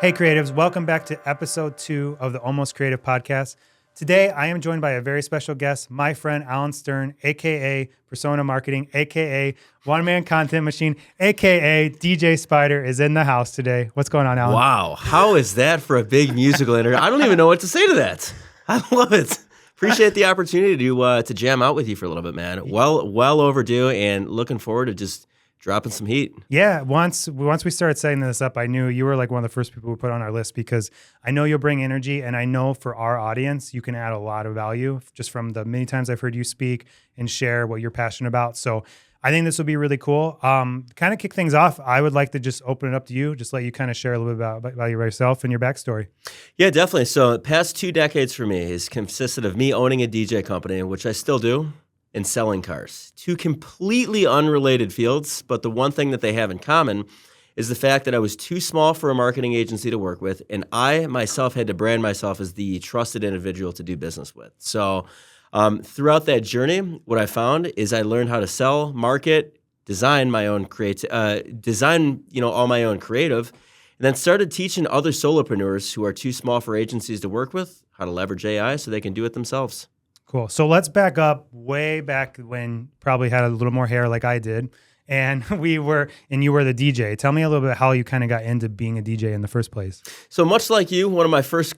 Hey creatives, welcome back to episode 2 of the Almost Creative podcast. Today, I am joined by a very special guest, my friend Alan Stern, aka Persona Marketing, aka One Man Content Machine, aka DJ Spyder is in the house today. What's going on, Alan? Wow, how is that for a big musical interview? I don't even know what to say to that. I love it. Appreciate the opportunity to jam out with you for a little bit, man. Well overdue, and looking forward to just dropping some heat. Yeah, once we started setting this up, I knew you were like one of the first people we put on our list because I know you'll bring energy, and I know for our audience, you can add a lot of value just from the many times I've heard you speak and share what you're passionate about. So I think this will be really cool. Kind of kick things off, I would like to just open it up to you, just let you kind of share a little bit about yourself and your backstory. Yeah, definitely. So the past 2 decades for me has consisted of me owning a DJ company, which I still do, and selling cars. 2 completely unrelated fields, but the one thing that they have in common is the fact that I was too small for a marketing agency to work with, and I myself had to brand myself as the trusted individual to do business with. So throughout that journey, what I found is I learned how to sell, market, design my own all my own creative, and then started teaching other solopreneurs who are too small for agencies to work with how to leverage AI so they can do it themselves. Cool. So let's back up way back when probably had a little more hair like I did. And you were the DJ. Tell me a little bit how you kind of got into being a DJ in the first place. So much like you, one of my first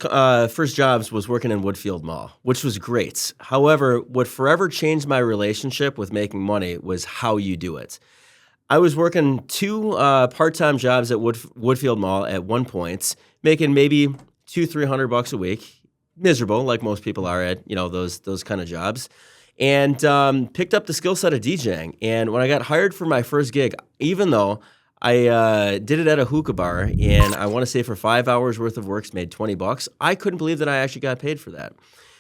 jobs was working in Woodfield Mall, which was great. However, what forever changed my relationship with making money was how you do it. I was working 2 part-time jobs at Woodfield Mall at one point, making maybe $200-300 a week. Miserable, like most people are at those kind of jobs, and picked up the skill set of DJing. And when I got hired for my first gig, even though I did it at a hookah bar, and I want to say for 5 hours worth of work made $20, I couldn't believe that I actually got paid for that.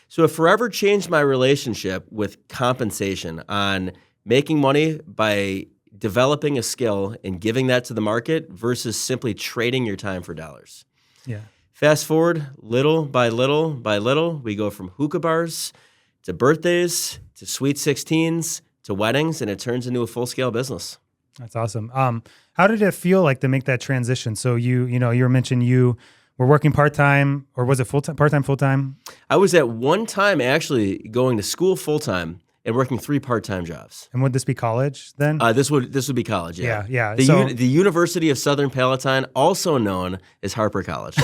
So it forever changed my relationship with compensation on making money by developing a skill and giving that to the market versus simply trading your time for dollars. Yeah. Fast forward, little by little by little, we go from hookah bars to birthdays to sweet 16s to weddings, and it turns into a full-scale business. That's awesome. How did it feel like to make that transition? So you mentioned you were working part-time, or was it full-time, part-time, full-time? I was at one time actually going to school full-time and working 3 part-time jobs. And would this be college then? This would be college, yeah. Yeah. The University of Southern Palatine, also known as Harper College.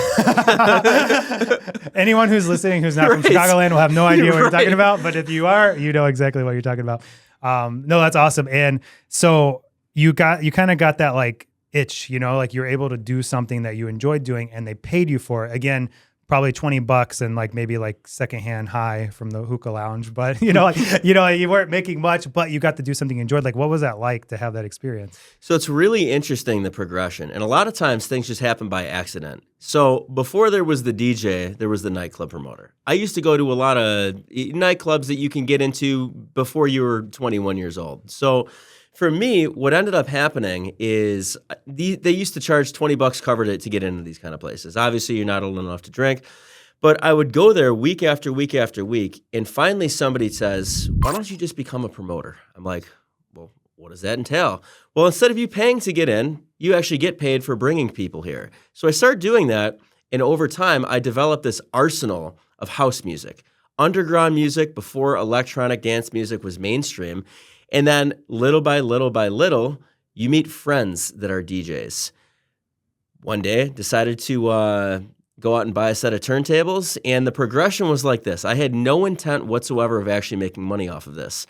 Anyone who's listening who's not from Chicagoland will have no idea what you're talking about, but if you are, you know exactly what you're talking about. No, that's awesome. And so you kind of got that like itch, like you're able to do something that you enjoyed doing, and they paid you for it. Again, probably $20 and like maybe like secondhand high from the hookah lounge, but you weren't making much, but you got to do something you enjoyed. Like, what was that like to have that experience? So it's really interesting, the progression, and a lot of times things just happen by accident. So before there was the DJ, there was the nightclub promoter. I used to go to a lot of nightclubs that you can get into before you were 21 years old. So for me, what ended up happening is they used to charge $20 covered to get into these kind of places. Obviously, you're not old enough to drink, but I would go there week after week after week, and finally somebody says, "Why don't you just become a promoter?" I'm like, "Well, what does that entail?" Well, instead of you paying to get in, you actually get paid for bringing people here. So I started doing that, and over time, I developed this arsenal of house music, underground music before electronic dance music was mainstream. And then little by little by little, you meet friends that are DJs. One day, decided to go out and buy a set of turntables, and the progression was like this. I had no intent whatsoever of actually making money off of this.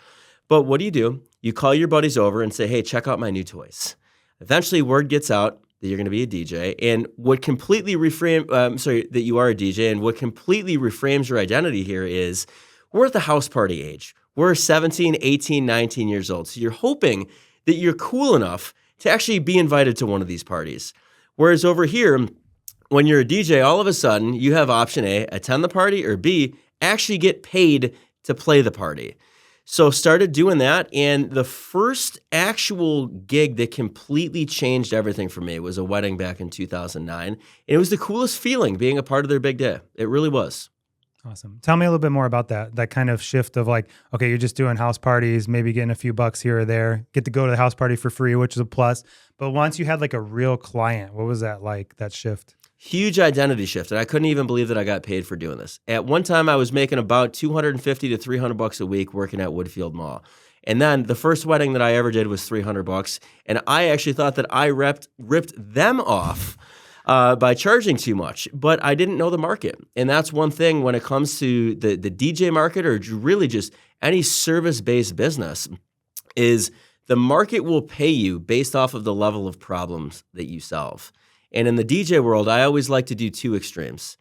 But what do? You call your buddies over and say, "Hey, check out my new toys." Eventually, word gets out that you're going to be a DJ, and what completely that you are a DJ, and what completely reframes your identity here is we're at the house party age. We're 17, 18, 19 years old. So you're hoping that you're cool enough to actually be invited to one of these parties. Whereas over here, when you're a DJ, all of a sudden you have option A, attend the party, or B, actually get paid to play the party. So started doing that, and the first actual gig that completely changed everything for me was a wedding back in 2009. And it was the coolest feeling being a part of their big day. It really was. Awesome. Tell me a little bit more about that kind of shift of like, okay, you're just doing house parties, maybe getting a few bucks here or there, get to go to the house party for free, which is a plus. But once you had like a real client, what was that like, that shift? Huge identity shift, and I couldn't even believe that I got paid for doing this. At one time, I was making about $250 to $300 a week working at Woodfield Mall. And then the first wedding that I ever did was $300, and I actually thought that I ripped them off by charging too much, but I didn't know the market. And that's one thing when it comes to the DJ market, or really just any service-based business, is the market will pay you based off of the level of problems that you solve. And in the DJ world, I always like to do two extremes.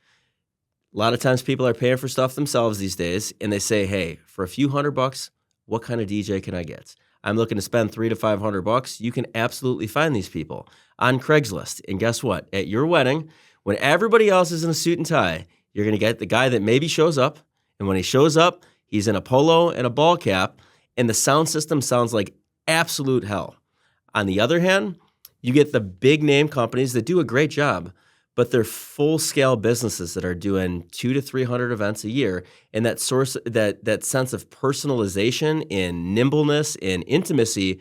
A lot of times people are paying for stuff themselves these days, and they say, hey, for a few $100, what kind of DJ can I get? I'm looking to spend $300 to $500. You can absolutely find these people on Craigslist. And guess what? At your wedding, when everybody else is in a suit and tie, you're going to get the guy that maybe shows up. And when he shows up, he's in a polo and a ball cap, and the sound system sounds like absolute hell. On the other hand, you get the big name companies that do a great job, but they're full-scale businesses that are doing 200 to 300 events a year, and that sense of personalization and nimbleness and intimacy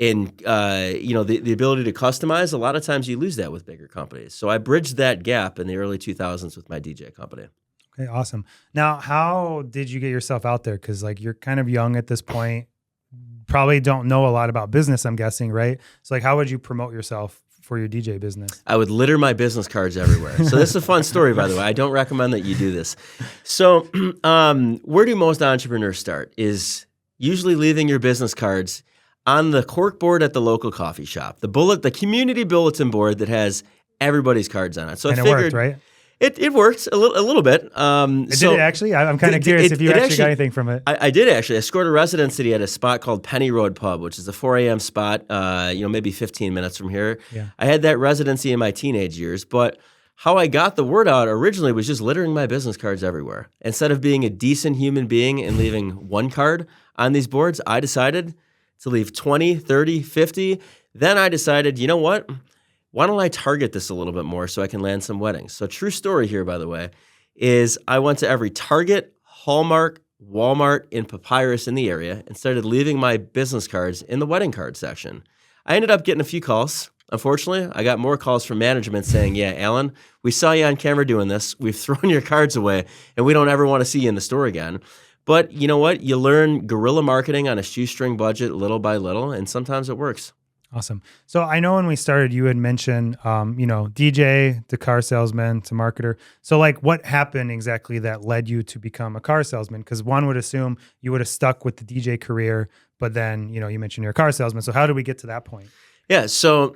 and the ability to customize. A lot of times you lose that with bigger companies. So I bridged that gap in the early 2000s with my DJ company. Okay, awesome. Now, how did you get yourself out there? Because you're kind of young at this point, probably don't know a lot about business, I'm guessing, right? So how would you promote yourself for your DJ business? I would litter my business cards everywhere. So this is a fun story, by the way. I don't recommend that you do this. So where do most entrepreneurs start is usually leaving your business cards on the cork board at the local coffee shop, the community bulletin board that has everybody's cards on it. So and I it figured, worked, right? It worked a little bit. Did it actually? I'm kind of curious if you actually got anything from it. I did actually. I scored a residency at a spot called Penny Road Pub, which is a 4 a.m. spot, maybe 15 minutes from here. Yeah. I had that residency in my teenage years, but how I got the word out originally was just littering my business cards everywhere. Instead of being a decent human being and leaving one card on these boards, I decided to leave 20, 30, 50. Then I decided, you know what? Why don't I target this a little bit more so I can land some weddings? So true story here, by the way, is I went to every Target, Hallmark, Walmart, and Papyrus in the area and started leaving my business cards in the wedding card section. I ended up getting a few calls. Unfortunately, I got more calls from management saying, yeah, Alan, we saw you on camera doing this. We've thrown your cards away, and we don't ever want to see you in the store again. But you know what? You learn guerrilla marketing on a shoestring budget little by little, and sometimes it works. Awesome. So I know when we started, you had mentioned, DJ to car salesman to marketer. So what happened exactly that led you to become a car salesman? Because one would assume you would have stuck with the DJ career, but then, you mentioned you're a car salesman. So how did we get to that point? Yeah. So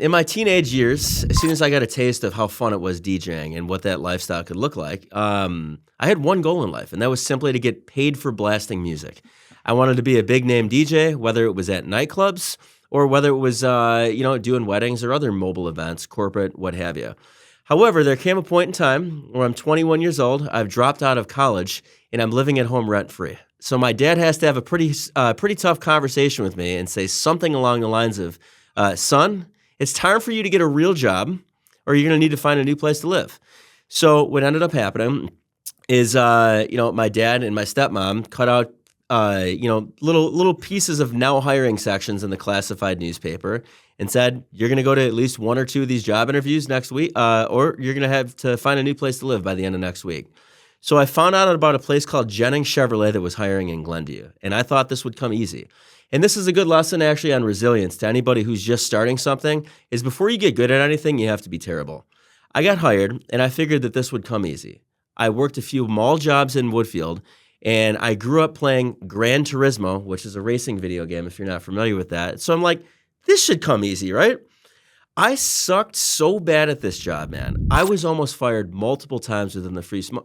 in my teenage years, as soon as I got a taste of how fun it was DJing and what that lifestyle could look like, I had one goal in life, and that was simply to get paid for blasting music. I wanted to be a big name DJ, whether it was at nightclubs or whether it was, doing weddings or other mobile events, corporate, what have you. However, there came a point in time where I'm 21 years old, I've dropped out of college, and I'm living at home rent-free. So my dad has to have a pretty tough conversation with me and say something along the lines of, son, it's time for you to get a real job, or you're going to need to find a new place to live. So what ended up happening is, my dad and my stepmom cut out little pieces of now hiring sections in the classified newspaper and said, you're going to go to at least one or two of these job interviews next week, or you're going to have to find a new place to live by the end of next week. So I found out about a place called Jennings Chevrolet that was hiring in Glenview, and I thought this would come easy. And this is a good lesson actually on resilience to anybody who's just starting something, is before you get good at anything, you have to be terrible. I got hired, and I figured that this would come easy. I worked a few mall jobs in Woodfield, and I grew up playing Gran Turismo, which is a racing video game if you're not familiar with that. So I'm like, this should come easy, right? I sucked so bad at this job, man. I was almost fired multiple times within the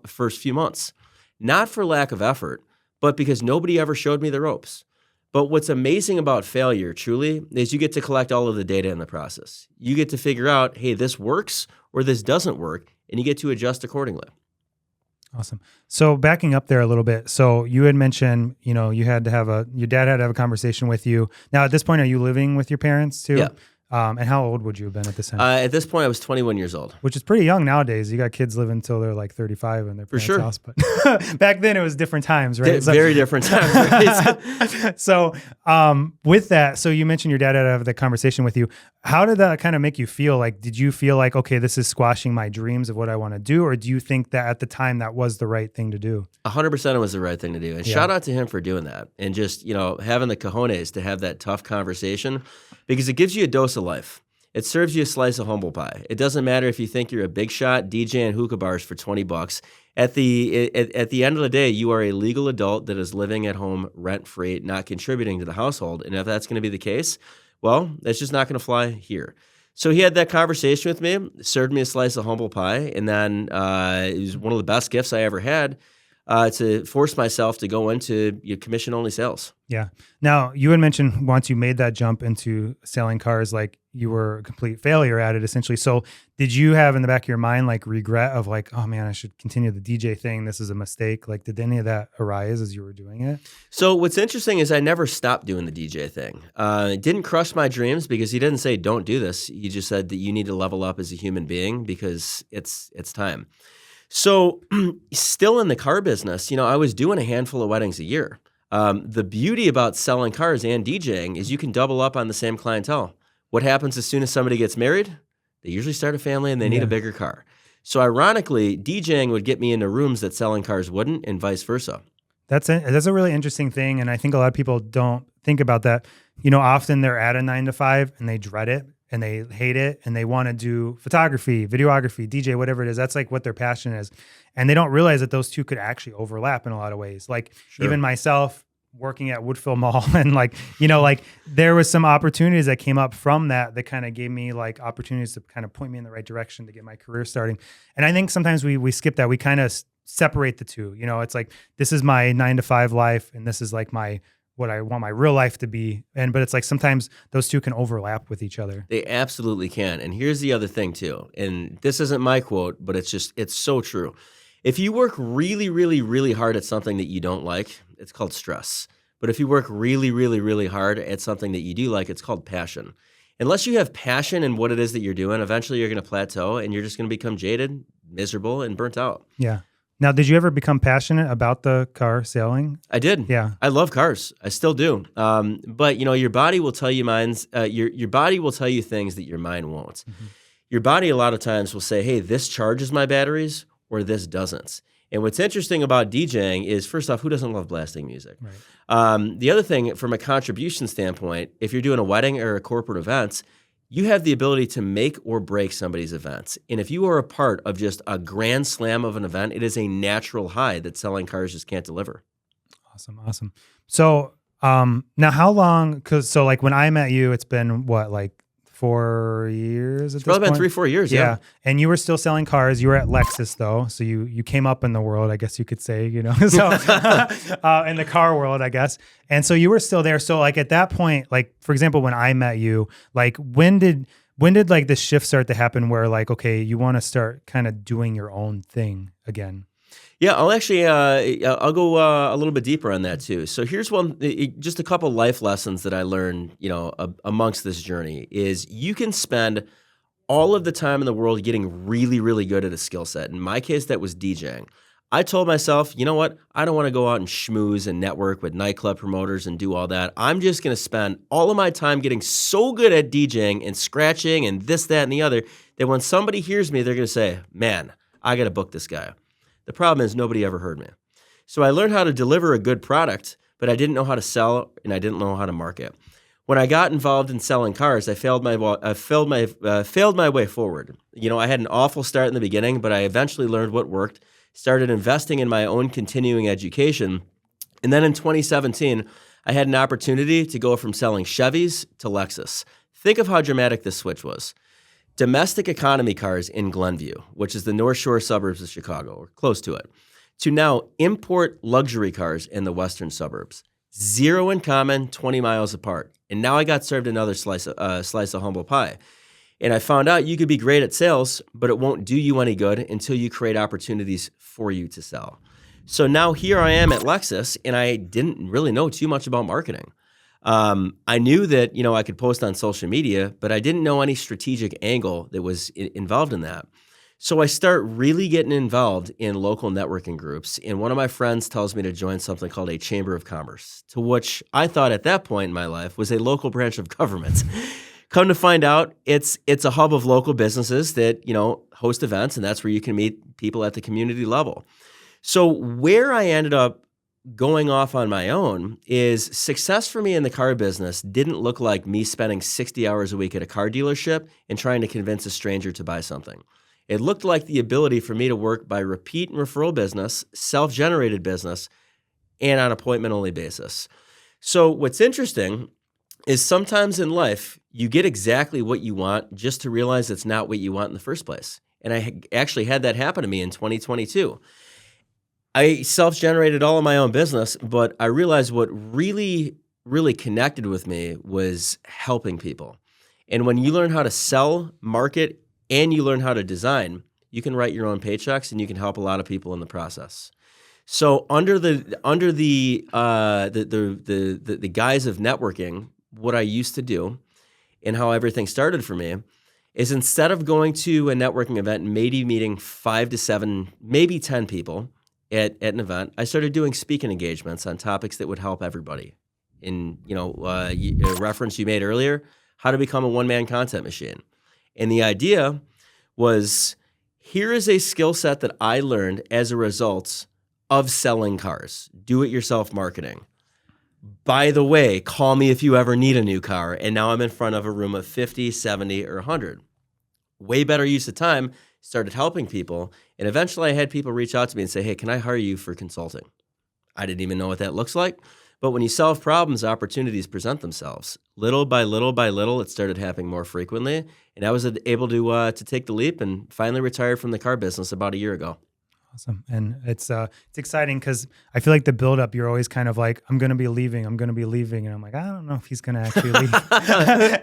first few months. Not for lack of effort, but because nobody ever showed me the ropes. But what's amazing about failure, truly, is you get to collect all of the data in the process. You get to figure out, hey, this works or this doesn't work, and you get to adjust accordingly. Awesome. So backing up there a little bit. So you had mentioned, your dad had to have a conversation with you. Now at this point, are you living with your parents too? Yeah. And how old would you have been at this time? At this point, I was 21 years old. Which is pretty young nowadays. You got kids living until they're 35 in their parents' sure. house. But back then it was different times, right? Very different times. Right? So with that, so you mentioned your dad had to have the conversation with you. how did that kind of make you feel? Like, did you feel like, okay, this is squashing my dreams of what I want to do? Or do you think that at the time that was the right thing to do? 100% it was the right thing to do. And Yeah. shout out to him for doing that. And just, having the cojones to have that tough conversation, because it gives you a dose of life. It serves you a slice of humble pie. It doesn't matter if you think you're a big shot DJing hookah bars for $20. At the end of the day, you are a legal adult that is living at home rent-free, not contributing to the household. And if that's going to be the case, well, that's just not going to fly here. So he had that conversation with me, served me a slice of humble pie, and then it was one of the best gifts I ever had to force myself to go into commission-only sales. Yeah. Now, you had mentioned once you made that jump into selling cars, like you were a complete failure at it, essentially. So did you have in the back of your mind, like regret of like, oh man, I should continue the DJ thing. This is a mistake. Like, did any of that arise as you were doing it? So what's interesting is I never stopped doing the DJ thing. It didn't crush my dreams because he didn't say, don't do this. He just said that you need to level up as a human being because it's time. So still in the car business, I was doing a handful of weddings a year. The beauty about selling cars and DJing is you can double up on the same clientele. What happens as soon as somebody gets married? They usually start a family and they need a bigger car. So ironically, DJing would get me into rooms that selling cars wouldn't, and vice versa. That's a really interesting thing. And I think a lot of people don't think about that. Often they're at a 9 to 5 and they dread it and they hate it and they want to do photography, videography, DJ, whatever it is. That's like what their passion is. And they don't realize that those two could actually overlap in a lot of ways. Like even myself working at Woodville Mall and like there was some opportunities that came up from that kind of gave me like opportunities to kind of point me in the right direction to get my career starting. And I think sometimes we skip that. We kind of separate the two. It's like, this is my 9 to 5 life and this is like what I want my real life to be. But it's like sometimes those two can overlap with each other. They absolutely can. And here's the other thing too. And this isn't my quote, but it's so true. If you work really, really, really hard at something that you don't like, it's called stress. But if you work really, really, really hard at something that you do like, it's called passion. Unless you have passion in what it is that you're doing, eventually you're going to plateau and you're just going to become jaded, miserable, and burnt out. Yeah. Now, did you ever become passionate about the car selling? I did. Yeah. I love cars. I still do. But your body will tell you your body will tell you things that your mind won't. Mm-hmm. Your body a lot of times will say, hey, this charges my batteries or this doesn't. And what's interesting about DJing is, first off, who doesn't love blasting music? Right. The other thing, from a contribution standpoint, if you're doing a wedding or a corporate event, you have the ability to make or break somebody's events. And if you are a part of just a grand slam of an event, it is a natural high that selling cars just can't deliver. Awesome. So now how long, so like when I met you, it's been what, like 4 years? It's probably been 3-4 years, yeah. And you were still selling cars. You were at Lexus though. So you came up in the world, I guess you could say, so in the car world, I guess. And so you were still there. So like at that point, like for example, when I met you, like when did like the shift start to happen where like, okay, you want to start kind of doing your own thing again? Yeah, I'll actually, I'll go a little bit deeper on that too. So here's just a couple life lessons that I learned, amongst this journey is you can spend all of the time in the world getting really, really good at a skill set. In my case, that was DJing. I told myself, you know what? I don't want to go out and schmooze and network with nightclub promoters and do all that. I'm just going to spend all of my time getting so good at DJing and scratching and this, that, and the other that when somebody hears me, they're going to say, man, I got to book this guy. The problem is nobody ever heard me. So I learned how to deliver a good product, but I didn't know how to sell and I didn't know how to market. When I got involved in selling cars, I failed my way forward. I had an awful start in the beginning, but I eventually learned what worked, started investing in my own continuing education, and then in 2017, I had an opportunity to go from selling Chevys to Lexus. Think of how dramatic this switch was. Domestic economy cars in Glenview, which is the North Shore suburbs of Chicago, or close to it, to now import luxury cars in the western suburbs. 0 in common, 20 miles apart. And now I got served another slice of humble pie. And I found out you could be great at sales, but it won't do you any good until you create opportunities for you to sell. So now here I am at Lexus, and I didn't really know too much about marketing. I knew that, I could post on social media, but I didn't know any strategic angle that was involved in that. So I start really getting involved in local networking groups. And one of my friends tells me to join something called a Chamber of Commerce, to which I thought at that point in my life was a local branch of government. Come to find out, it's a hub of local businesses that, host events, and that's where you can meet people at the community level. So where I ended up going off on my own is success for me in the car business didn't look like me spending 60 hours a week at a car dealership and trying to convince a stranger to buy something. It looked like the ability for me to work by repeat and referral business, self-generated business, and on appointment-only basis. So what's interesting is sometimes in life, you get exactly what you want just to realize it's not what you want in the first place. And I actually had that happen to me in 2022. I self-generated all of my own business, but I realized what really, really connected with me was helping people. And when you learn how to sell, market, and you learn how to design, you can write your own paychecks and you can help a lot of people in the process. So under the guise of networking, what I used to do and how everything started for me is instead of going to a networking event and maybe meeting 5 to 7, maybe 10 people at an event, I started doing speaking engagements on topics that would help everybody. In a reference you made earlier, how to become a one-man content machine. And the idea was, here is a skill set that I learned as a result of selling cars, do-it-yourself marketing. By the way, call me if you ever need a new car. And now I'm in front of a room of 50, 70, or 100. Way better use of time, started helping people. And eventually I had people reach out to me and say, hey, can I hire you for consulting? I didn't even know what that looks like. But when you solve problems, opportunities present themselves. Little by little by little, it started happening more frequently. And I was able to take the leap and finally retire from the car business about a year ago. Awesome. And it's exciting because I feel like the buildup, you're always kind of like, I'm going to be leaving. And I'm like, I don't know if he's going to actually leave.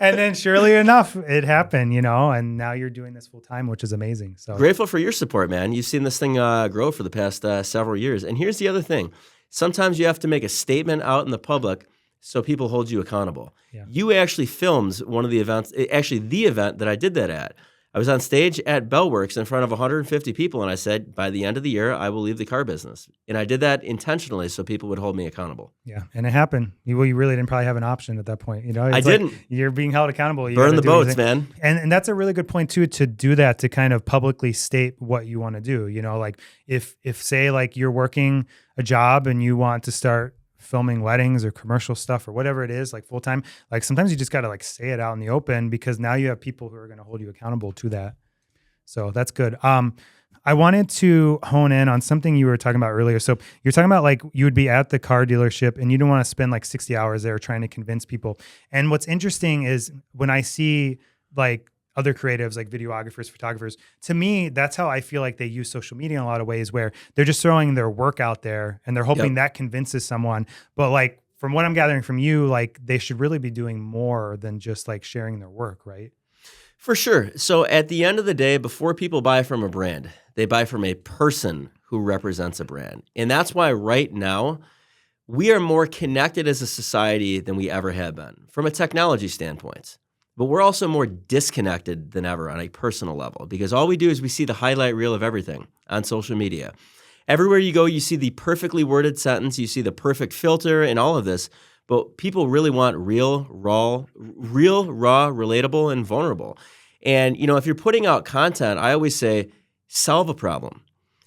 And then surely enough, it happened, and now you're doing this full time, which is amazing. So grateful for your support, man. You've seen this thing grow for the past several years. And here's the other thing. Sometimes you have to make a statement out in the public so people hold you accountable. Yeah. You actually filmed one of the events, actually the event that I did that at. I was on stage at Bellworks in front of 150 people, and I said, by the end of the year, I will leave the car business. And I did that intentionally so people would hold me accountable. Yeah, and it happened. You really didn't probably have an option at that point. I didn't. You're being held accountable. You burn the boats, man. And that's a really good point, too, to do that, to kind of publicly state what you want to do. Like if say, like you're working a job and you want to start filming weddings or commercial stuff or whatever it is, like full time, like sometimes you just got to like say it out in the open because now you have people who are going to hold you accountable to that. So that's good. I wanted to hone in on something you were talking about earlier. So you're talking about like you would be at the car dealership and you don't want to spend like 60 hours there trying to convince people. And what's interesting is when I see like other creatives like videographers, photographers, to me, that's how I feel like they use social media in a lot of ways where they're just throwing their work out there and they're hoping that convinces someone. But like, from what I'm gathering from you, like they should really be doing more than just like sharing their work, right? For sure. So at the end of the day, before people buy from a brand, they buy from a person who represents a brand. And that's why right now, we are more connected as a society than we ever have been from a technology standpoint. But we're also more disconnected than ever on a personal level because all we do is we see the highlight reel of everything on social media. Everywhere you go, you see the perfectly worded sentence, you see the perfect filter and all of this, but people really want real, raw, relatable, and vulnerable. And, if you're putting out content, I always say, solve a problem.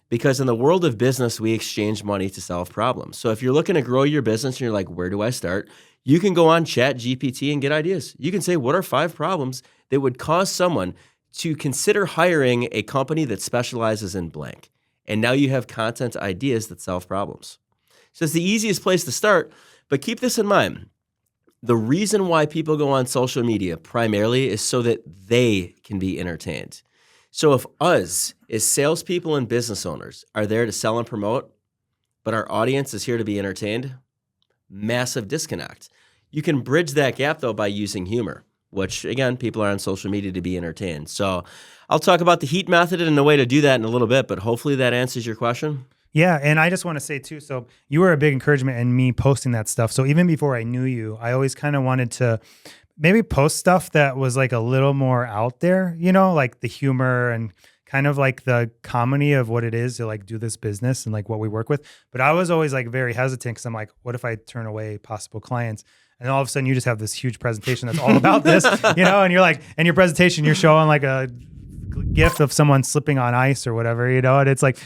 Because in the world of business, we exchange money to solve problems. So if you're looking to grow your business and you're like, where do I start? You can go on ChatGPT and get ideas. You can say, what are 5 problems that would cause someone to consider hiring a company that specializes in blank? And now you have content ideas that solve problems. So it's the easiest place to start, but keep this in mind. The reason why people go on social media primarily is so that they can be entertained. So if us, as salespeople and business owners, are there to sell and promote, but our audience is here to be entertained, massive disconnect. You can bridge that gap, though, by using humor, which, again, people are on social media to be entertained. So I'll talk about the heat method and the way to do that in a little bit, but hopefully that answers your question. Yeah, and I just want to say, too, so you were a big encouragement in me posting that stuff. So even before I knew you, I always kind of wanted to maybe post stuff that was like a little more out there, like the humor and kind of like the comedy of what it is to like do this business and like what we work with. But I was always like very hesitant because I'm like, what if I turn away possible clients? And all of a sudden you just have this huge presentation that's all about this, you know, and you're like, in your presentation, you're showing like a gift of someone slipping on ice or whatever, you know, and it's like,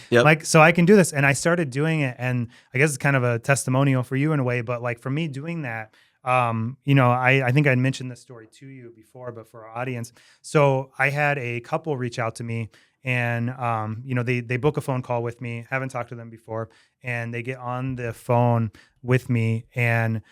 so I can do this. And I started doing it. And I guess it's kind of a testimonial for you in a way, but like for me doing that, you know, I think I mentioned this story to you before, but for our audience. So I had a couple reach out to me and, you know, they book a phone call with me, haven't talked to them before, and they get on the phone with me and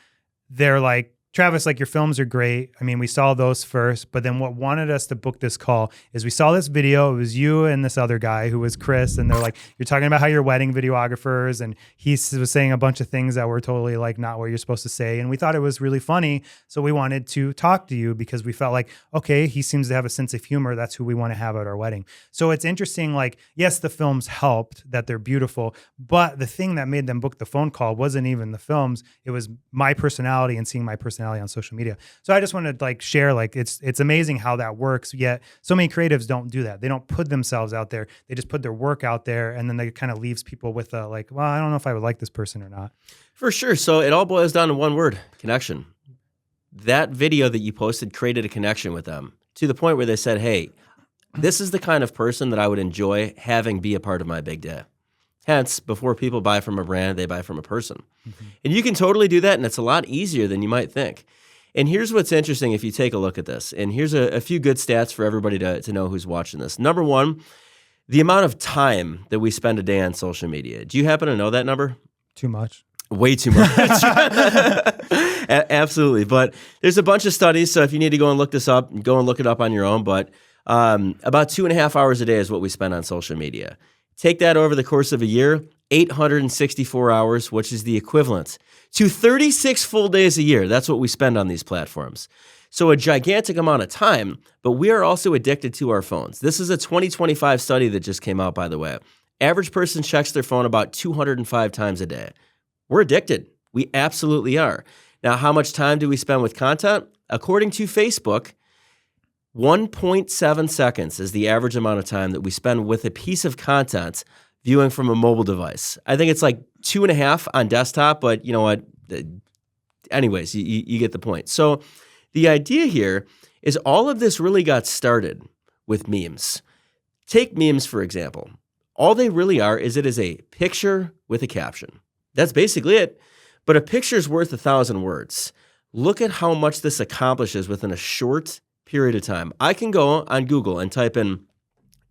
they're like, Travis, like your films are great. I mean, we saw those first, but then what wanted us to book this call is we saw this video. It was you and this other guy who was Chris. And they're like, you're talking about how you're wedding videographers. And he was saying a bunch of things that were totally like not what you're supposed to say. And we thought it was really funny. So we wanted to talk to you because we felt like, okay, he seems to have a sense of humor. That's who we want to have at our wedding. So it's interesting. Like, yes, the films helped, that they're beautiful, but the thing that made them book the phone call wasn't even the films. It was my personality and seeing my personality on social media. So I just wanted to like share, like it's amazing how that works. Yet so many creatives don't do that. They don't put themselves out there. They just put their work out there, and then they kind of leaves people with a like, well, I don't know if I would like this person or not. For sure. So it all boils down to one word: connection. That video that you posted created a connection with them to the point where they said, hey, this is the kind of person that I would enjoy having be a part of my big day. Hence, before people buy from a brand, they buy from a person. Mm-hmm. And you can totally do that, and it's a lot easier than you might think. And here's what's interesting if you take a look at this. And here's a few good stats for everybody to know who's watching this. Number one, the amount of time that we spend a day on social media. Do you happen to know that number? Too much. Way too much. Absolutely. But there's a bunch of studies, so if you need to go and look this up, go and look it up on your own. But about 2.5 hours a day is what we spend on social media. Take that over the course of a year, 864 hours, which is the equivalent to 36 full days a year. That's what we spend on these platforms. So a gigantic amount of time, but we are also addicted to our phones. This is a 2025 study that just came out, by the way. Average person checks their phone about 205 times a day. We're addicted. We absolutely are. Now, how much time do we spend with content? According to Facebook, 1.7 seconds is the average amount of time that we spend with a piece of content viewing from a mobile device. I think it's like 2.5 on desktop, but you know what? Anyways, you get the point. So the idea here is all of this really got started with memes. Take memes, for example. All they really are is it is a picture with a caption. That's basically it. But a picture's worth 1,000 words. Look at how much this accomplishes within a short period of time. I can go on Google and type in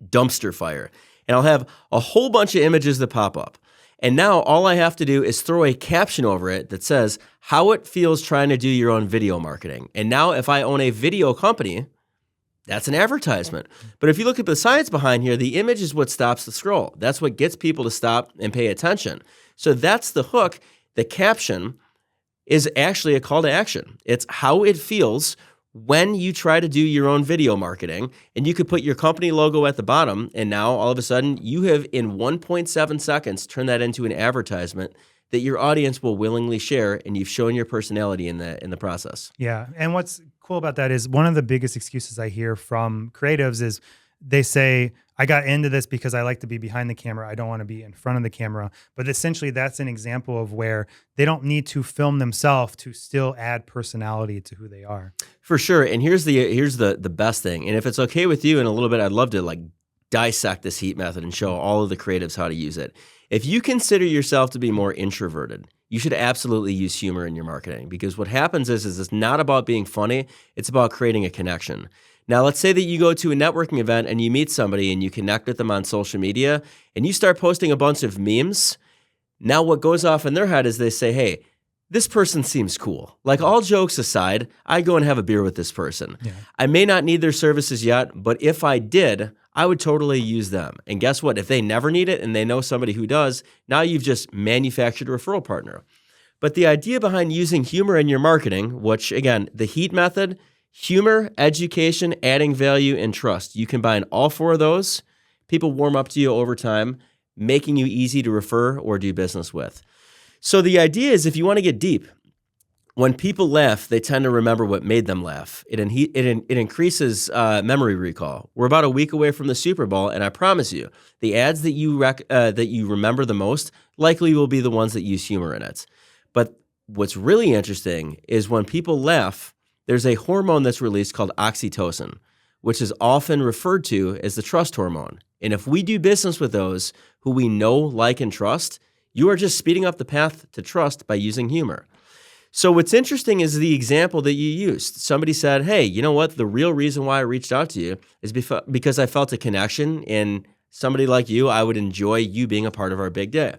dumpster fire, and I'll have a whole bunch of images that pop up. And now all I have to do is throw a caption over it that says how it feels trying to do your own video marketing. And now if I own a video company, that's an advertisement. But if you look at the science behind here, the image is what stops the scroll. That's what gets people to stop and pay attention. So that's the hook. The caption is actually a call to action. It's how it feels when you try to do your own video marketing, and you could put your company logo at the bottom, and now all of a sudden you have in 1.7 seconds turned that into an advertisement that your audience will willingly share, and you've shown your personality in the process. Yeah, and what's cool about that is one of the biggest excuses I hear from creatives is they say, I got into this because I like to be behind the camera. I don't want to be in front of the camera. But essentially, that's an example of where they don't need to film themselves to still add personality to who they are. For sure. And here's the best thing. And if it's okay with you in a little bit, I'd love to like dissect this heat method and show all of the creatives how to use it. If you consider yourself to be more introverted, you should absolutely use humor in your marketing, because what happens is it's not about being funny. It's about creating a connection. Now, let's say that you go to a networking event and you meet somebody and you connect with them on social media and you start posting a bunch of memes. Now, what goes off in their head is they say, hey, this person seems cool. Like, all jokes aside, I go and have a beer with this person. Yeah. I may not need their services yet, but if I did, I would totally use them. And guess what? If they never need it and they know somebody who does, now you've just manufactured a referral partner. But the idea behind using humor in your marketing, which again, the heat method, humor, education, adding value, and trust. You combine all four of those, people warm up to you over time, making you easy to refer or do business with. So the idea is, if you want to get deep, when people laugh, they tend to remember what made them laugh. It increases memory recall. We're about a week away from the Super Bowl, and I promise you, the ads that you remember the most likely will be the ones that use humor in it. But what's really interesting is when people laugh, there's a hormone that's released called oxytocin, which is often referred to as the trust hormone. And if we do business with those who we know, like, and trust, you are just speeding up the path to trust by using humor. So what's interesting is the example that you used. Somebody said, hey, you know what? The real reason why I reached out to you is because I felt a connection, and somebody like you, I would enjoy you being a part of our big day.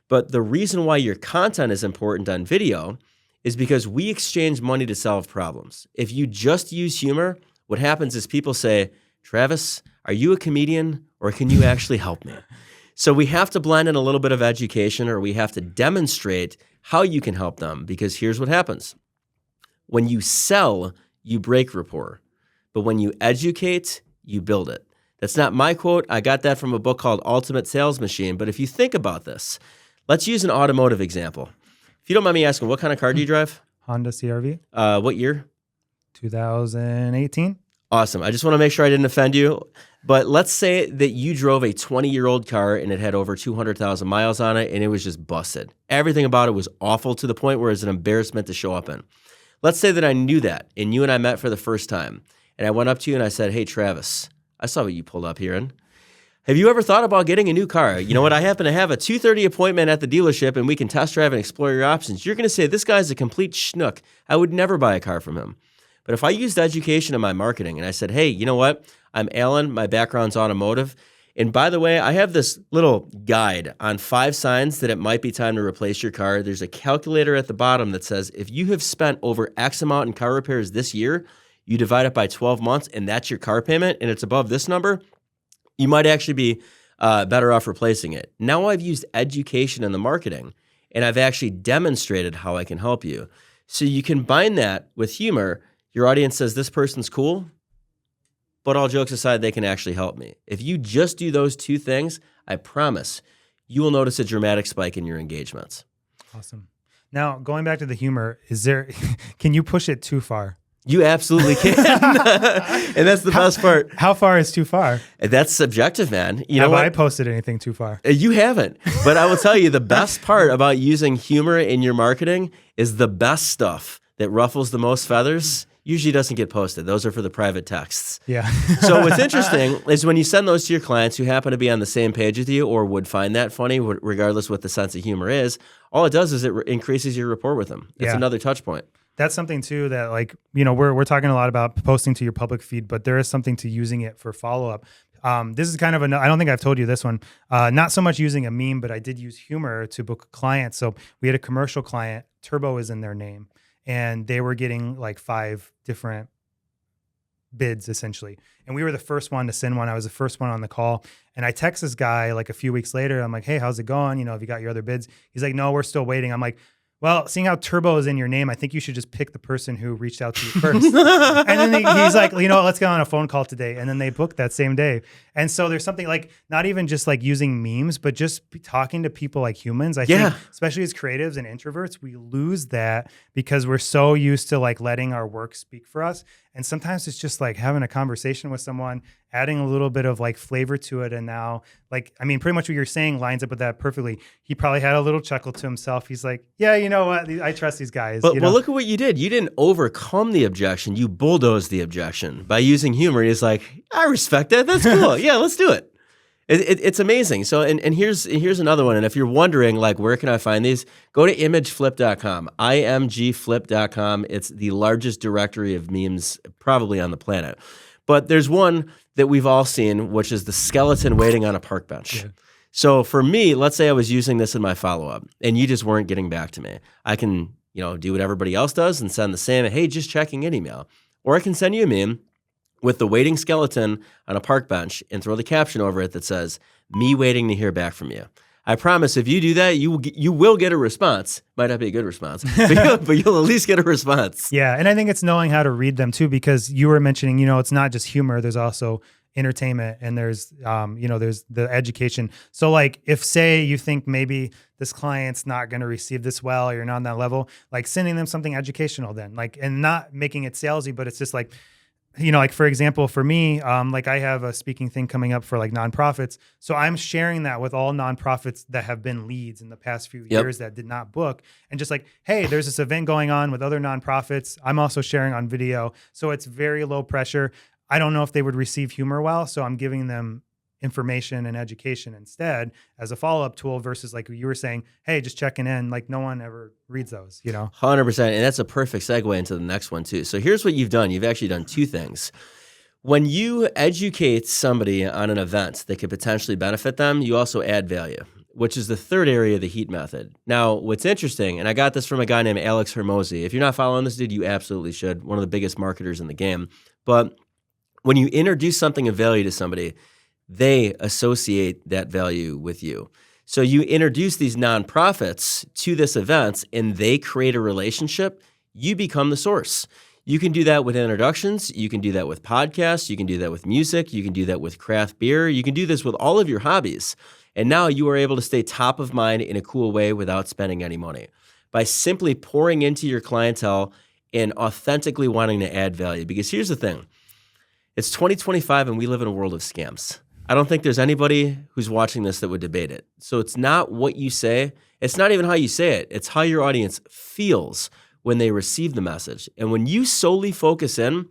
But the reason why your content is important on video is because we exchange money to solve problems. If you just use humor, what happens is people say, Travis, are you a comedian, or can you actually help me? So we have to blend in a little bit of education, or we have to demonstrate how you can help them, because here's what happens. When you sell, you break rapport. But when you educate, you build it. That's not my quote. I got that from a book called Ultimate Sales Machine. But if you think about this, let's use an automotive example. If you don't mind me asking, what kind of car do you drive? Honda CRV. What year? 2018. Awesome. I just want to make sure I didn't offend you. But let's say that you drove a 20-year-old car and it had over 200,000 miles on it, and it was just busted. Everything about it was awful to the point where it's an embarrassment to show up in. Let's say that I knew that, and you and I met for the first time, and I went up to you and I said, hey, Travis, I saw what you pulled up here in. Have you ever thought about getting a new car? You know what? I happen to have a 2:30 appointment at the dealership, and we can test drive and explore your options. You're going to say, this guy's a complete schnook. I would never buy a car from him. But if I used education in my marketing and I said, hey, you know what? I'm Alan. My background's automotive. And by the way, I have this little guide on 5 signs that it might be time to replace your car. There's a calculator at the bottom that says if you have spent over X amount in car repairs this year, you divide it by 12 months, and that's your car payment, and it's above this number, you might actually be better off replacing it. Now I've used education in the marketing, and I've actually demonstrated how I can help you. So you combine that with humor. Your audience says, this person's cool, but all jokes aside, they can actually help me. If you just do those 2 things, I promise you will notice a dramatic spike in your engagements. Awesome. Now, going back to the humor, can you push it too far? You absolutely can. And that's the best part. How far is too far? That's subjective, man. You know Have what? I posted anything too far? You haven't. But I will tell you, the best part about using humor in your marketing is the best stuff that ruffles the most feathers usually doesn't get posted. Those are for the private texts. Yeah. So what's interesting is when you send those to your clients who happen to be on the same page with you or would find that funny, regardless what the sense of humor is, all it does is it increases your rapport with them. It's another touch point. That's something too that, like, you know, we're talking a lot about posting to your public feed, but there is something to using it for follow-up. This is kind of I don't think I've told you this one. Not so much using a meme, but I did use humor to book a client. So we had a commercial client, Turbo is in their name, and they were getting like 5 different bids essentially. And we were the first one to send one. I was the first one on the call. And I text this guy like a few weeks later. I'm like, hey, how's it going? You know, have you got your other bids? He's like, no, we're still waiting. I'm like, well, seeing how Turbo is in your name, I think you should just pick the person who reached out to you first. And then he's like, you know what, let's get on a phone call today. And then they booked that same day. And so there's something like, not even just like using memes, but just talking to people like humans. I think, especially as creatives and introverts, we lose that because we're so used to like letting our work speak for us. And sometimes it's just like having a conversation with someone, adding a little bit of like flavor to it. And now, like, I mean, pretty much what you're saying lines up with that perfectly. He probably had a little chuckle to himself. He's like, yeah, you know what? I trust these guys. But well, look at what you did. You didn't overcome the objection. You bulldozed the objection by using humor. He's like, I respect that. That's cool. Yeah, let's do it. It's amazing. So, and here's another one. And if you're wondering, like, where can I find these? Go to imageflip.com, imgflip.com. It's the largest directory of memes probably on the planet. But there's one that we've all seen, which is the skeleton waiting on a park bench. Yeah. So for me, let's say I was using this in my follow-up and you just weren't getting back to me. I can, do what everybody else does and send the same, hey, just checking in email. Or I can send you a meme with the waiting skeleton on a park bench and throw the caption over it that says, me waiting to hear back from you. I promise if you do that, you will get a response. Might not be a good response, but you'll at least get a response. Yeah, and I think it's knowing how to read them too, because you were mentioning, it's not just humor. There's also entertainment and there's, there's the education. So like if, say, you think maybe this client's not going to receive this well or you're not on that level, like sending them something educational then, like, and not making it salesy, but it's just like, like for example, for me, like I have a speaking thing coming up for like nonprofits. So I'm sharing that with all nonprofits that have been leads in the past few years that did not book. And just like, hey, there's this event going on with other nonprofits. I'm also sharing on video. So it's very low pressure. I don't know if they would receive humor well. So I'm giving them information and education instead as a follow-up tool versus like you were saying, hey, just checking in. Like no one ever reads those, 100%. And that's a perfect segue into the next one too. So here's what you've done. You've actually done two things. When you educate somebody on an event that could potentially benefit them, you also add value, which is the third area of the HEAT method. Now, what's interesting, and I got this from a guy named Alex Hermosi. If you're not following this dude, you absolutely should. One of the biggest marketers in the game. But when you introduce something of value to somebody, they associate that value with you. So you introduce these nonprofits to this event and they create a relationship, you become the source. You can do that with introductions. You can do that with podcasts. You can do that with music. You can do that with craft beer. You can do this with all of your hobbies. And now you are able to stay top of mind in a cool way without spending any money by simply pouring into your clientele and authentically wanting to add value. Because here's the thing. It's 2025 and we live in a world of scams. I don't think there's anybody who's watching this that would debate it. So it's not what you say. It's not even how you say it. It's how your audience feels when they receive the message. And when you solely focus in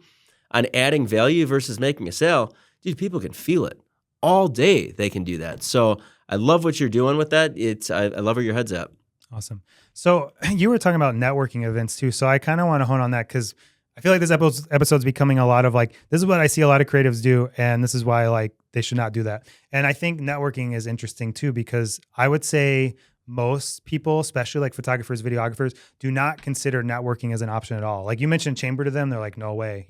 on adding value versus making a sale, dude, people can feel it. All day they can do that. So I love what you're doing with that. I love where your head's at. Awesome. So you were talking about networking events too. So I kind of want to hone on that because I feel like this episode's becoming a lot of like, this is what I see a lot of creatives do. And this is why like they should not do that. And I think networking is interesting too, because I would say most people, especially like photographers, videographers, do not consider networking as an option at all. Like you mentioned chamber to them, they're like, no way,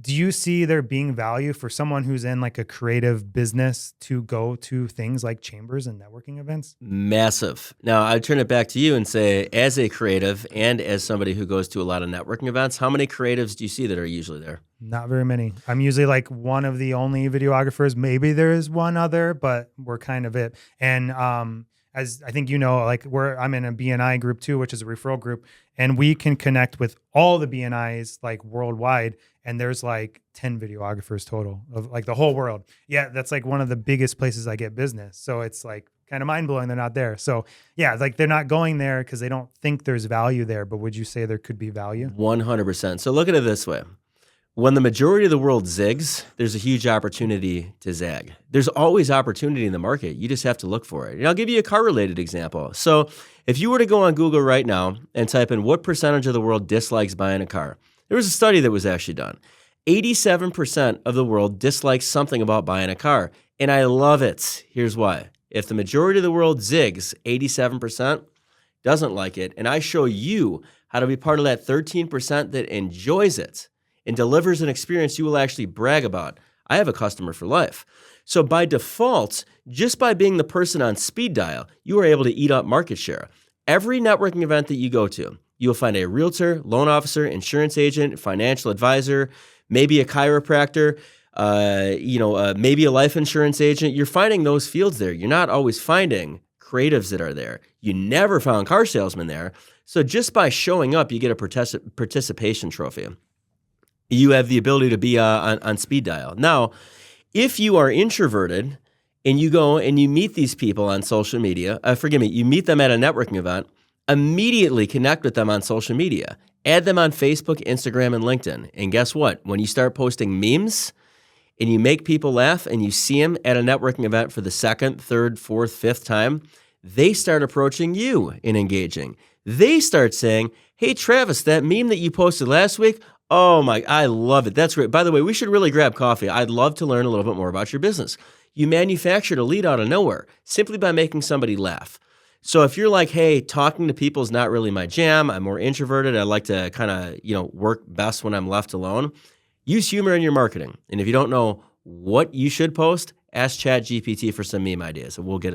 do you see there being value for someone who's in like a creative business to go to things like chambers and networking events? Massive. Now, I turn it back to you and say, as a creative and as somebody who goes to a lot of networking events, how many creatives do you see that are usually there? Not very many. I'm usually like one of the only videographers. Maybe there is one other, but we're kind of it. And as I think like I'm in a BNI group too, which is a referral group, and we can connect with all the BNIs like worldwide. And there's like 10 videographers total of like the whole world. Yeah, that's like one of the biggest places I get business. So it's like kind of mind blowing they're not there. So yeah, like they're not going there because they don't think there's value there. But would you say there could be value? 100%. So look at it this way. When the majority of the world zigs, there's a huge opportunity to zag. There's always opportunity in the market. You just have to look for it. And I'll give you a car-related example. So if you were to go on Google right now and type in what percentage of the world dislikes buying a car, there was a study that was actually done. 87% of the world dislikes something about buying a car. And I love it. Here's why. If the majority of the world zigs, 87% doesn't like it, and I show you how to be part of that 13% that enjoys it and delivers an experience you will actually brag about, I have a customer for life. So by default, just by being the person on speed dial, you are able to eat up market share. Every networking event that you go to, you'll find a realtor, loan officer, insurance agent, financial advisor, maybe a chiropractor, maybe a life insurance agent. You're finding those fields there. You're not always finding creatives that are there. You never found car salesmen there. So just by showing up, you get a participation trophy. You have the ability to be on speed dial. Now, if you are introverted and you go and you meet these people on social media, you meet them at a networking event, immediately connect with them on social media. Add them on Facebook, Instagram, and LinkedIn. And guess what? When you start posting memes and you make people laugh and you see them at a networking event for the second, third, fourth, fifth time, they start approaching you and engaging. They start saying, hey, Travis, that meme that you posted last week, oh my, I love it. That's great. By the way, we should really grab coffee. I'd love to learn a little bit more about your business. You manufactured a lead out of nowhere simply by making somebody laugh. So if you're like, hey, talking to people is not really my jam, I'm more introverted, I like to kind of, work best when I'm left alone, use humor in your marketing. And if you don't know what you should post, ask ChatGPT for some meme ideas. It will give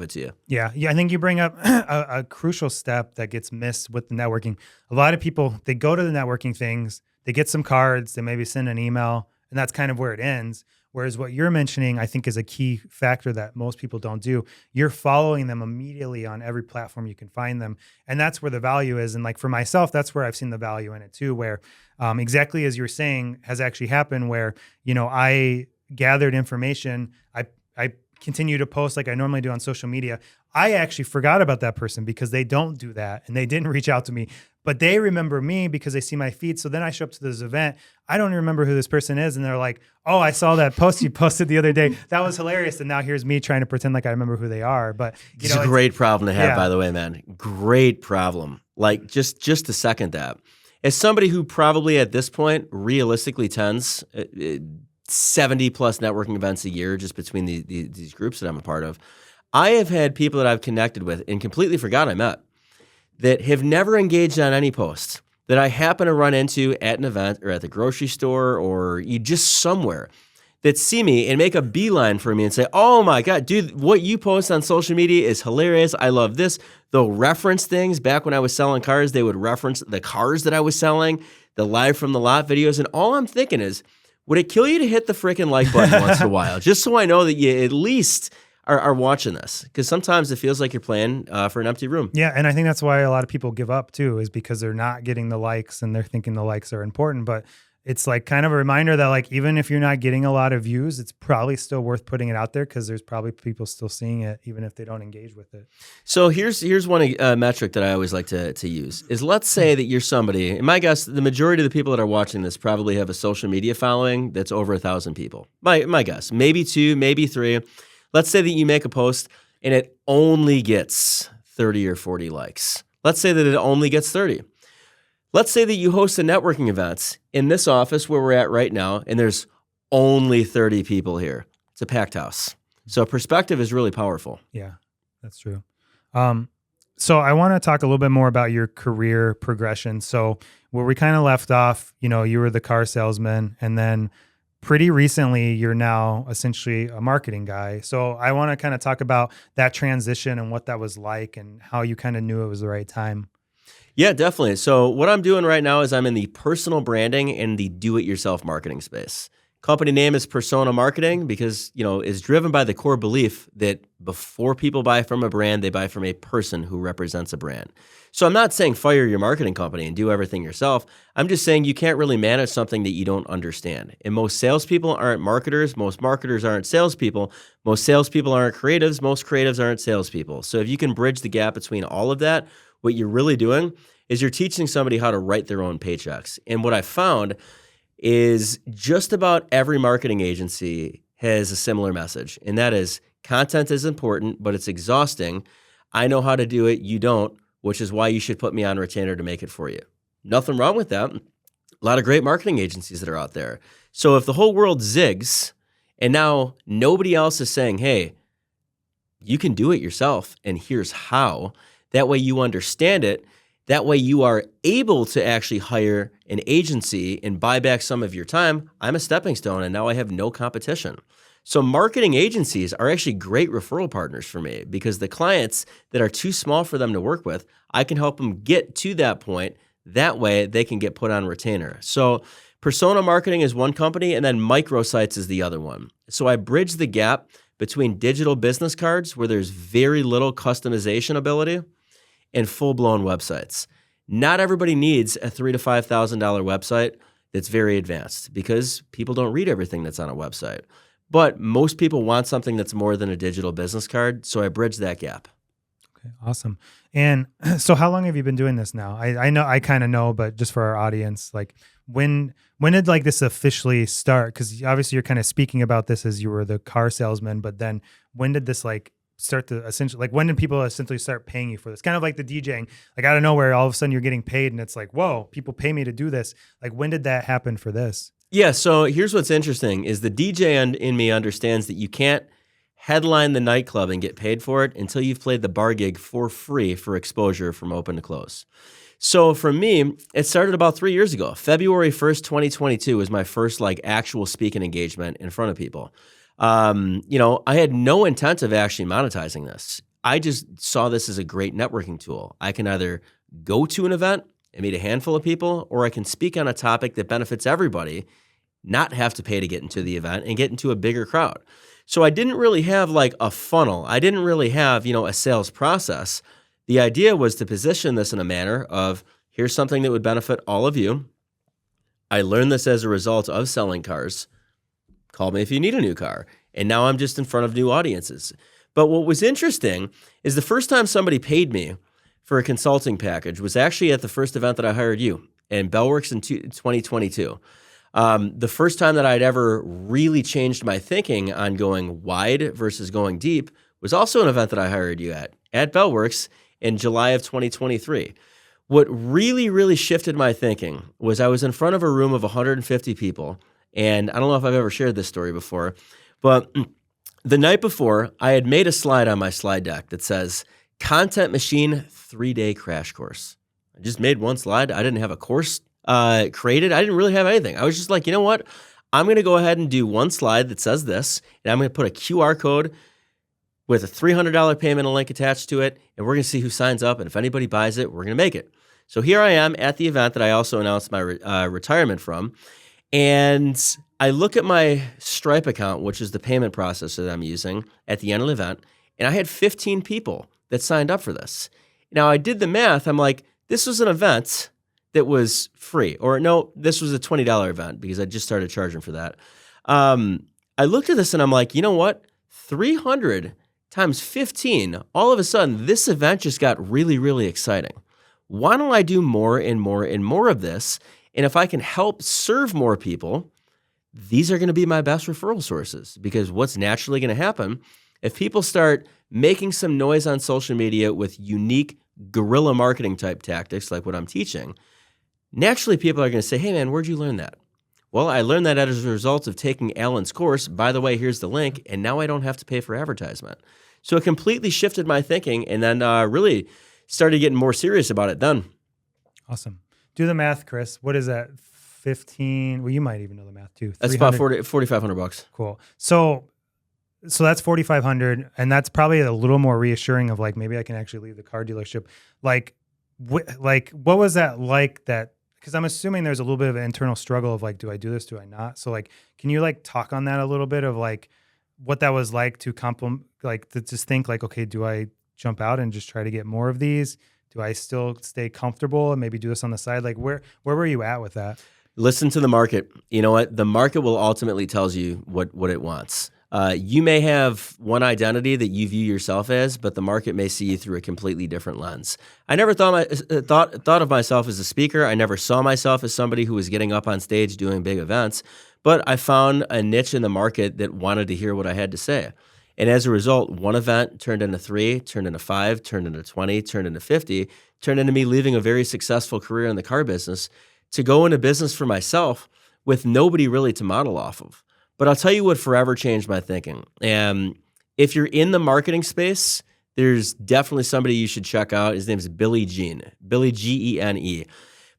it to you. Yeah. I think you bring up a crucial step that gets missed with the networking. A lot of people, they go to the networking things, they get some cards, they maybe send an email, and that's kind of where it ends. Whereas what you're mentioning, I think, is a key factor that most people don't do. You're following them immediately on every platform you can find them. And that's where the value is. And like for myself, that's where I've seen the value in it too, where exactly as you're saying has actually happened where, I gathered information. I continue to post like I normally do on social media. I actually forgot about that person because they don't do that and they didn't reach out to me, but they remember me because they see my feed. So then I show up to this event. I don't remember who this person is. And they're like, oh, I saw that post you posted the other day. That was hilarious. And now here's me trying to pretend like I remember who they are. But it's a great problem to have, by the way, man. Great problem. Like just to second that, as somebody who probably at this point realistically attends 70 plus networking events a year just between these groups that I'm a part of, I have had people that I've connected with and completely forgot I met that have never engaged on any posts that I happen to run into at an event or at the grocery store or just somewhere that see me and make a beeline for me and say, oh my God, dude, what you post on social media is hilarious. I love this. They'll reference things. Back when I was selling cars, they would reference the cars that I was selling, the live from the lot videos. And all I'm thinking is, would it kill you to hit the freaking like button once in a while? Just so I know that you at least are watching this. Because sometimes it feels like you're playing for an empty room. Yeah, and I think that's why a lot of people give up too, is because they're not getting the likes and they're thinking the likes are important. But it's like kind of a reminder that like even if you're not getting a lot of views, it's probably still worth putting it out there because there's probably people still seeing it even if they don't engage with it. So here's one metric that I always like to use is let's say that you're somebody, and my guess, the majority of the people that are watching this probably have a social media following that's over 1,000 people. My guess, maybe 2, maybe 3. Let's say that you make a post and it only gets 30 or 40 likes. Let's say that it only gets 30. Let's say that you host a networking event in this office where we're at right now, and there's only 30 people here. It's a packed house. So perspective is really powerful. Yeah, that's true. So I want to talk a little bit more about your career progression. So where we kind of left off, you were the car salesman, and then pretty recently you're now essentially a marketing guy. So I want to kind of talk about that transition and what that was like and how you kind of knew it was the right time. Yeah, definitely. So what I'm doing right now is I'm in the personal branding and the do-it-yourself marketing space. Company name is Persona Marketing because, is driven by the core belief that before people buy from a brand, they buy from a person who represents a brand. So I'm not saying fire your marketing company and do everything yourself. I'm just saying you can't really manage something that you don't understand. And most salespeople aren't marketers. Most marketers aren't salespeople. Most salespeople aren't creatives. Most creatives aren't salespeople. So if you can bridge the gap between all of that, what you're really doing is you're teaching somebody how to write their own paychecks. And what I found is just about every marketing agency has a similar message, and that is content is important, but it's exhausting. I know how to do it. You don't, which is why you should put me on retainer to make it for you. Nothing wrong with that. A lot of great marketing agencies that are out there. So if the whole world zigs and now nobody else is saying, hey, you can do it yourself and here's how, that way you understand it. That way you are able to actually hire an agency and buy back some of your time. I'm a stepping stone and now I have no competition. So marketing agencies are actually great referral partners for me because the clients that are too small for them to work with, I can help them get to that point. That way they can get put on retainer. So Persona Marketing is one company and then microsites is the other one. So I bridge the gap between digital business cards where there's very little customization ability and full-blown websites. Not everybody needs a $3,000 to $5,000 website that's very advanced because people don't read everything that's on a website. But most people want something that's more than a digital business card, so I bridge that gap. Okay, awesome. And so how long have you been doing this now? I know, I kind of know, but just for our audience, like when did like this officially start? Because obviously you're kind of speaking about this as you were the car salesman, but then when did this like start to essentially, like when did people essentially start paying you for this? Kind of like the DJing, like out of nowhere, all of a sudden you're getting paid and it's like, whoa, people pay me to do this. Like when did that happen for this? Yeah, so here's what's interesting is the DJ in me understands that you can't headline the nightclub and get paid for it until you've played the bar gig for free for exposure from open to close. So for me, it started about 3 years ago. February 1st, 2022 was my first like actual speaking engagement in front of people. I had no intent of actually monetizing this. I just saw this as a great networking tool. I can either go to an event and meet a handful of people, or I can speak on a topic that benefits everybody, not have to pay to get into the event and get into a bigger crowd. So I didn't really have like a funnel. I didn't really have, a sales process. The idea was to position this in a manner of, here's something that would benefit all of you. I learned this as a result of selling cars. Call me if you need a new car. And now I'm just in front of new audiences. But what was interesting is the first time somebody paid me for a consulting package was actually at the first event that I hired you in Bellworks in 2022. The first time that I'd ever really changed my thinking on going wide versus going deep was also an event that I hired you at Bellworks in July of 2023. What really, really shifted my thinking was I was in front of a room of 150 people, and I don't know if I've ever shared this story before, but the night before, I had made a slide on my slide deck that says, Content Machine 3-Day Crash Course. I just made one slide. I didn't have a course created. I didn't really have anything. I was just like, you know what? I'm going to go ahead and do one slide that says this, and I'm going to put a QR code with a $300 payment and link attached to it, and we're going to see who signs up, and if anybody buys it, we're going to make it. So here I am at the event that I also announced my retirement from, and I look at my Stripe account, which is the payment processor that I'm using at the end of the event, and I had 15 people that signed up for this. Now, I did the math. I'm like, this was an event that was free. Or no, this was a $20 event because I just started charging for that. I looked at this and I'm like, you know what? 300 times 15, all of a sudden, this event just got really, really exciting. Why don't I do more and more and more of this? And if I can help serve more people, these are going to be my best referral sources, because what's naturally going to happen if people start making some noise on social media with unique guerrilla marketing type tactics like what I'm teaching, naturally people are going to say, hey man, where'd you learn that? Well, I learned that as a result of taking Alan's course. By the way, here's the link, and now I don't have to pay for advertisement. So it completely shifted my thinking, and then really started getting more serious about it then. Awesome. Do the math, Chris. What is that? 15. Well, you might even know the math too. That's about $4,500. Cool. So that's 4,500, and that's probably a little more reassuring of like, maybe I can actually leave the car dealership. Like what was that like? That, because I'm assuming there's a little bit of an internal struggle of like, do I do this? Do I not? So like, can you like talk on that a little bit of like what that was like to to just think like, okay, do I jump out and just try to get more of these? Do I still stay comfortable and maybe do this on the side? Like where were you at with that? Listen to the market. You know what? The market will ultimately tells you what it wants. You may have one identity that you view yourself as, but the market may see you through a completely different lens. I never thought of myself as a speaker. I never saw myself as somebody who was getting up on stage doing big events, but I found a niche in the market that wanted to hear what I had to say. And as a result, one event turned into 3, turned into 5, turned into 20, turned into 50, turned into me leaving a very successful career in the car business to go into business for myself with nobody really to model off of. But I'll tell you what forever changed my thinking. And if you're in the marketing space, there's definitely somebody you should check out. His name is Billy Gene, Billy Gene.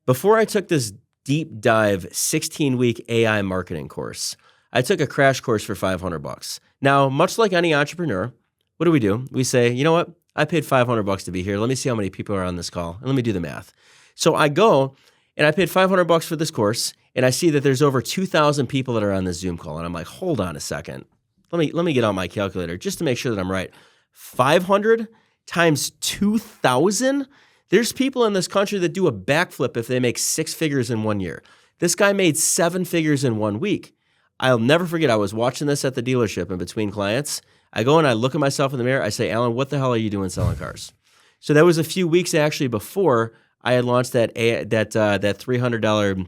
Before I took this deep dive 16-week AI marketing course, I took a crash course for $500. Now, much like any entrepreneur, what do? We say, you know what? I paid $500 to be here. Let me see how many people are on this call, and let me do the math. So I go, and I paid $500 for this course, and I see that there's over 2,000 people that are on this Zoom call, and I'm like, hold on a second. Let me get out my calculator just to make sure that I'm right. 500 times 2,000? There's people in this country that do a backflip if they make 6 figures in 1 year. This guy made 7 figures in 1 week. I'll never forget, I was watching this at the dealership in between clients. I go and I look at myself in the mirror. I say, Alan, what the hell are you doing selling cars? So that was a few weeks actually before I had launched that $300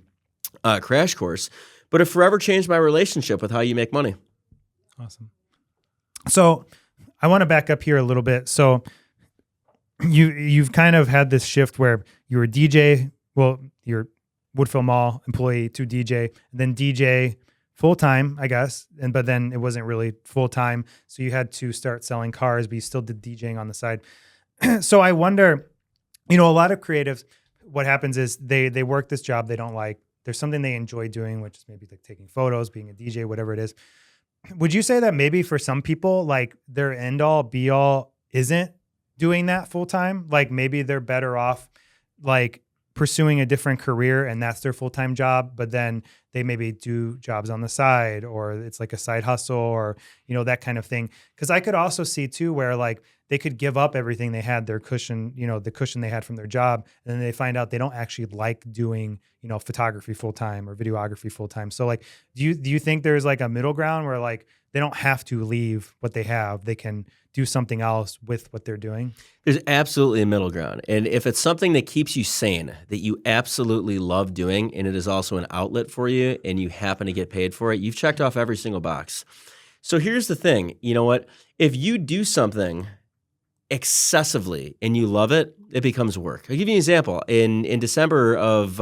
crash course. But it forever changed my relationship with how you make money. Awesome. So I want to back up here a little bit. So you've kind of had this shift where you were DJ, well, you're Woodville Mall employee to DJ, and then DJ full-time, I guess. But then it wasn't really full-time. So you had to start selling cars, but you still did DJing on the side. So I wonder, a lot of creatives, what happens is they work this job they don't like. There's something they enjoy doing, which is maybe like taking photos, being a DJ, whatever it is. Would you say that maybe for some people, like their end all be all isn't doing that full-time? Like maybe they're better off like pursuing a different career and that's their full-time job, but then they maybe do jobs on the side, or it's like a side hustle, or, that kind of thing. Cause I could also see too, where like they could give up everything they had, their cushion, the cushion they had from their job. And then they find out they don't actually like doing, photography full-time or videography full-time. So like, do you think there's like a middle ground where like they don't have to leave what they have, they can do something else with what they're doing? There's absolutely a middle ground. And if it's something that keeps you sane, that you absolutely love doing, and it is also an outlet for you, and you happen to get paid for it, you've checked off every single box. So here's the thing. You know what? If you do something excessively and you love it, it becomes work. I'll give you an example. In December of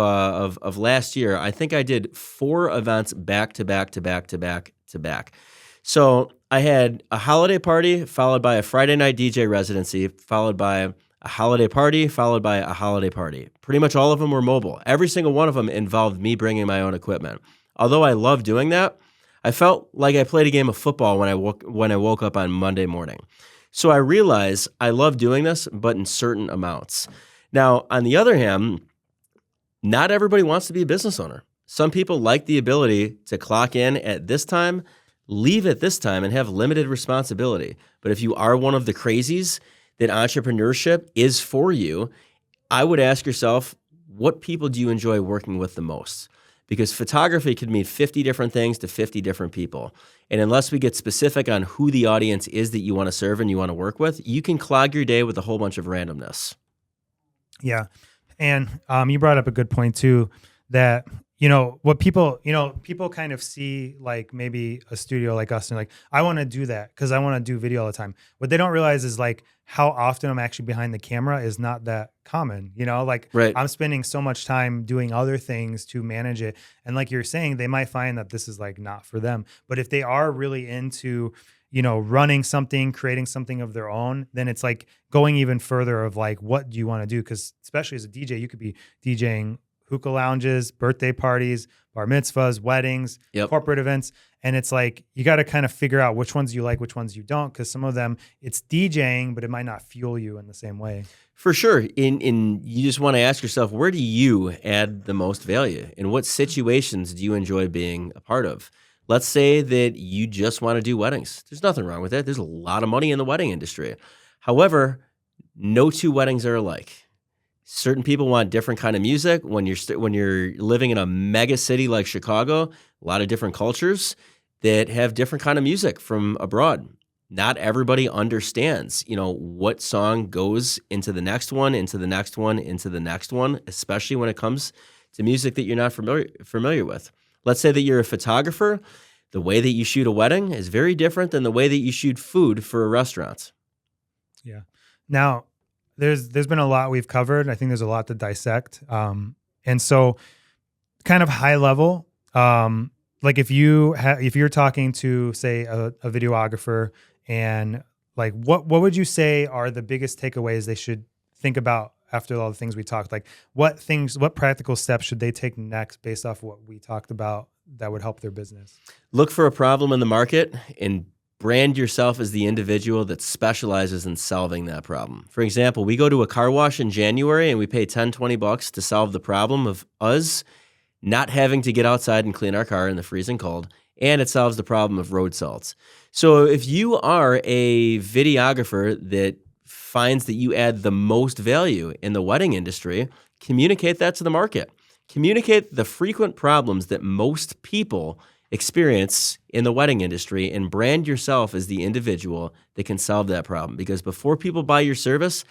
last year, I think I did 4 events back to back to back to back to back. So I had a holiday party followed by a Friday night DJ residency, followed by a holiday party, followed by a holiday party. Pretty much all of them were mobile. Every single one of them involved me bringing my own equipment. Although I love doing that, I felt like I played a game of football when I woke up on Monday morning. So I realized I love doing this, but in certain amounts. Now, on the other hand, not everybody wants to be a business owner. Some people like the ability to clock in at this time, leave at this time, and have limited responsibility. But if you are one of the crazies that entrepreneurship is for you, I would ask yourself, what people do you enjoy working with the most? Because photography could mean 50 different things to 50 different people. And unless we get specific on who the audience is that you want to serve and you want to work with, you can clog your day with a whole bunch of randomness. Yeah. And you brought up a good point too, that what people kind of see like maybe a studio like us and like, I want to do that because I want to do video all the time. What they don't realize is like how often I'm actually behind the camera is not that common, like right. I'm spending so much time doing other things to manage it. And like you're saying, they might find that this is like not for them. But if they are really into, running something, creating something of their own, then it's like going even further of like, what do you want to do? Because especially as a DJ, you could be DJing hookah lounges, birthday parties, bar mitzvahs, weddings, corporate events. And it's like, you got to kind of figure out which ones you like, which ones you don't. Because some of them, it's DJing, but it might not fuel you in the same way. For sure. You just want to ask yourself, where do you add the most value? In what situations do you enjoy being a part of? Let's say that you just want to do weddings. There's nothing wrong with that. There's a lot of money in the wedding industry. However, no 2 weddings are alike. Certain people want different kind of music. When you're living in a mega city like Chicago, a lot of different cultures that have different kind of music from abroad. Not everybody understands, what song goes into the next one, into the next one, into the next one, especially when it comes to music that you're not familiar with. Let's say that you're a photographer. The way that you shoot a wedding is very different than the way that you shoot food for a restaurant. Yeah. Now, there's been a lot we've covered. I think there's a lot to dissect. And so kind of high level, like if you're talking to say a videographer and like, what would you say are the biggest takeaways they should think about after all the things we talked? Like what practical steps should they take next based off what we talked about that would help their business? Look for a problem in the market and brand yourself as the individual that specializes in solving that problem. For example, we go to a car wash in January and we pay $10-20 to solve the problem of us not having to get outside and clean our car in the freezing cold, and it solves the problem of road salts. So if you are a videographer that finds that you add the most value in the wedding industry, communicate that to the market. Communicate the frequent problems that most people experience in the wedding industry and brand yourself as the individual that can solve that problem. Because before people buy your service,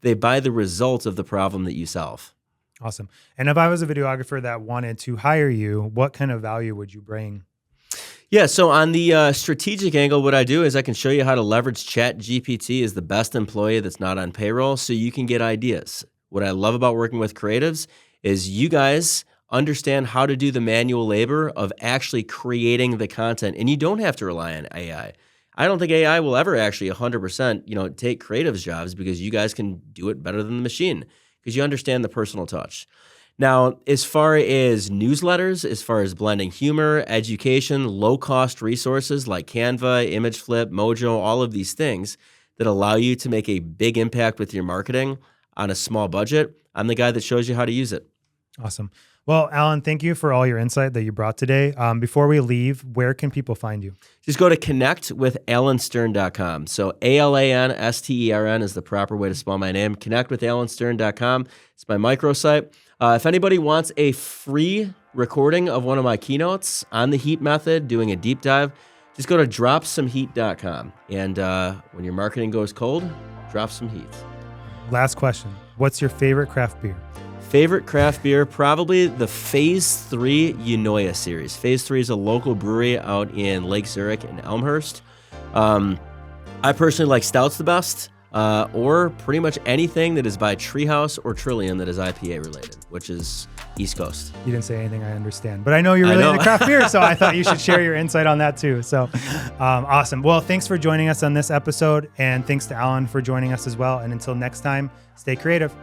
they buy the result of the problem that you solve. Awesome. And if I was a videographer that wanted to hire you, what kind of value would you bring? Yeah, so on the strategic angle, what I do is I can show you how to leverage ChatGPT as the best employee that's not on payroll so you can get ideas. What I love about working with creatives is you guys understand how to do the manual labor of actually creating the content, and you don't have to rely on AI. I don't think AI will ever actually 100%, take creatives' jobs because you guys can do it better than the machine because you understand the personal touch. Now, as far as newsletters, as far as blending humor, education, low-cost resources like Canva, ImageFlip, Mojo, all of these things that allow you to make a big impact with your marketing on a small budget, I'm the guy that shows you how to use it. Awesome. Well, Alan, thank you for all your insight that you brought today. Before we leave, where can people find you? Just go to connectwithalanstern.com. So ALANSTERN is the proper way to spell my name. Connectwithalanstern.com. It's my microsite. If anybody wants a free recording of one of my keynotes on the heat method, doing a deep dive, just go to dropsomeheat.com. And when your marketing goes cold, drop some heat. Last question. What's your favorite craft beer? Favorite craft beer, probably the Phase 3 Unoya series. Phase 3 is a local brewery out in Lake Zurich and Elmhurst. I personally like stouts the best, or pretty much anything that is by Treehouse or Trillium that is IPA related, which is East Coast. You didn't say anything I understand, but I know you're really into craft beer, so I thought you should share your insight on that too. So awesome. Well, thanks for joining us on this episode, and thanks to Alan for joining us as well. And until next time, stay creative.